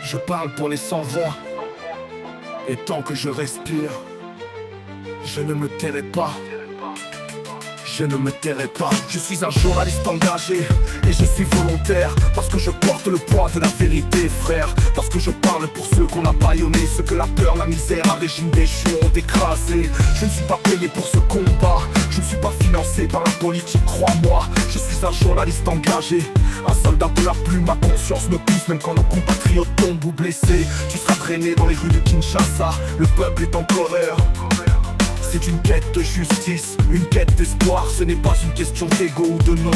Je parle pour les sans-voix. Et tant que je respire, je ne me tairai pas. Je ne me tairai pas. Je suis un journaliste engagé et je suis volontaire, parce que je porte le poids de la vérité, frère. Parce que je parle pour ceux qu'on a bâillonnés, ceux que la peur, la misère, un régime déchu ont écrasé. Je ne suis pas payé pour ce combat, je ne suis pas financé par la politique, crois-moi. Je suis un journaliste engagé, un soldat de la plume. Ma conscience me pousse même quand nos compatriotes tombent ou blessés. Tu seras traîné dans les rues de Kinshasa, le peuple est en colère. C'est une quête de justice, une quête d'espoir. Ce n'est pas une question d'ego ou de nom.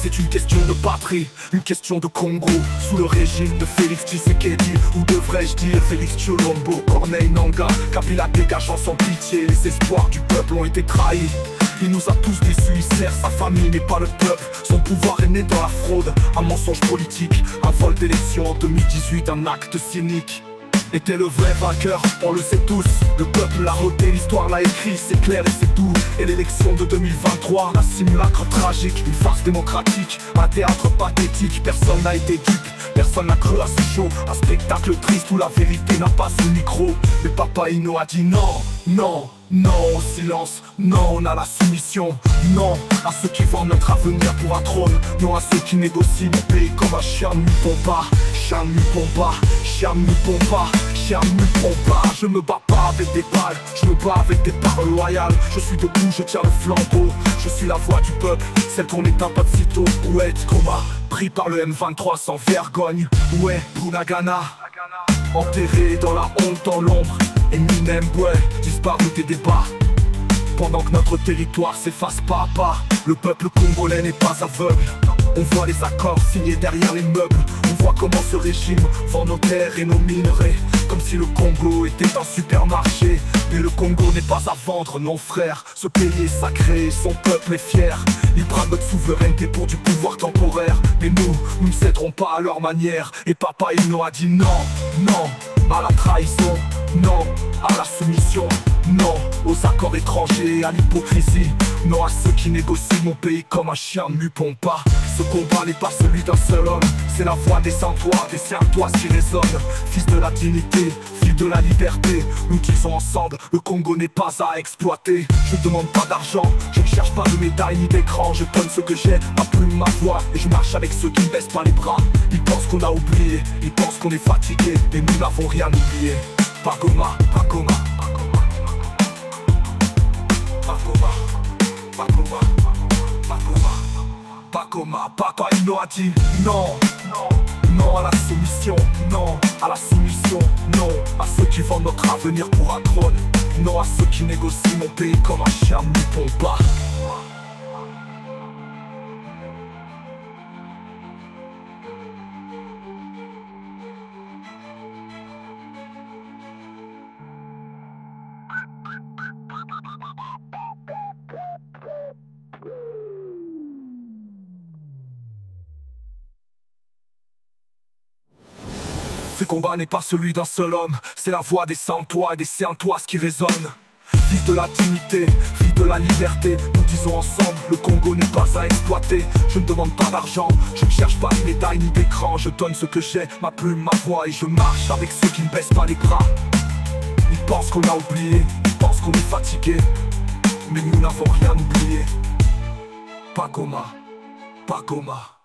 C'est une question de patrie, une question de Congo. Sous le régime de Félix Tshisekedi, ou devrais-je dire Félix Tshilombo, Corneille Nangaa, Kabila dégageant sans pitié. Les espoirs du peuple ont été trahis. Il nous a tous déçus, il sert sa famille mais pas le peuple. Son pouvoir est né dans la fraude, un mensonge politique, un vol d'élection en 2018, un acte cynique. Était le vrai vainqueur, on le sait tous. Le peuple l'a voté, l'histoire l'a écrit, c'est clair et c'est doux. Et l'élection de 2023, un simulacre tragique, une farce démocratique, un théâtre pathétique. Personne n'a été dupe, personne n'a cru à ce show. Un spectacle triste où la vérité n'a pas ce micro. Mais Papa Inno a dit non, non, non au silence, non à la soumission. Non à ceux qui vendent notre avenir pour un trône. Non à ceux qui négocient le pays comme un chien ne nous pas. Chien ne nous pas, chien ne nous pas, chien ne nous pas. Je me bats pas avec des balles, je me bats avec des paroles loyales. Je suis debout, je tiens le flambeau. Je suis la voix du peuple, celle qu'on éteint pas de sitôt. Où est Coma, pris par le M23 sans vergogne. Où est Bunagana, enterré dans la honte, dans l'ombre. Eminem, ouais, disparu des débats. Pendant que notre territoire s'efface pas à pas, le peuple congolais n'est pas aveugle. On voit les accords signés derrière les meubles. On voit comment ce régime vend nos terres et nos minerais, comme si le Congo était un supermarché. Mais le Congo n'est pas à vendre, non frère. Ce pays est sacré, son peuple est fier. Ils bradent notre souveraineté pour du pouvoir temporaire. Mais nous ne céderons pas à leur manière. Et Papa Inno a dit non, non à la trahison, non à la soumission, non aux accords étrangers, à l'hypocrisie. Non à ceux qui négocient mon pays comme un chien ne mupons pas. Ce combat n'est pas celui d'un seul homme, c'est la voix des sans-toits, des serre-toits qui résonnent. Fils de la dignité, fils de la liberté, nous disons ensemble, le Congo n'est pas à exploiter. Je ne demande pas d'argent, je ne cherche pas de médaille ni d'écran. Je donne ce que j'ai, ma plume, ma voix, et je marche avec ceux qui ne baissent pas les bras. Ils pensent qu'on a oublié, ils pensent qu'on est fatigué, mais nous n'avons rien oublié. Pas Goma, pas Goma, pas Goma, pas Goma, pas Goma, pas Goma, pas Goma. Papa Inno a dit non, non, non à la soumission, non à la soumission, non à ceux qui vendent notre avenir pour un trône. Non à ceux qui négocient mon pays comme un chien ne mupons pas. Ce combat n'est pas celui d'un seul homme, c'est la voix des sans-toits et des serre-toits qui résonnent. Fils de la dignité, fils de la liberté, nous disons ensemble, le Congo n'est pas à exploiter. Je ne demande pas d'argent, je ne cherche pas de médaille ni d'écran. Je donne ce que j'ai, ma plume, ma voix, et je marche avec ceux qui ne baissent pas les bras. Ils pensent qu'on a oublié, ils pensent qu'on est fatigué, mais nous n'avons rien oublié. Pas Goma, pas Goma.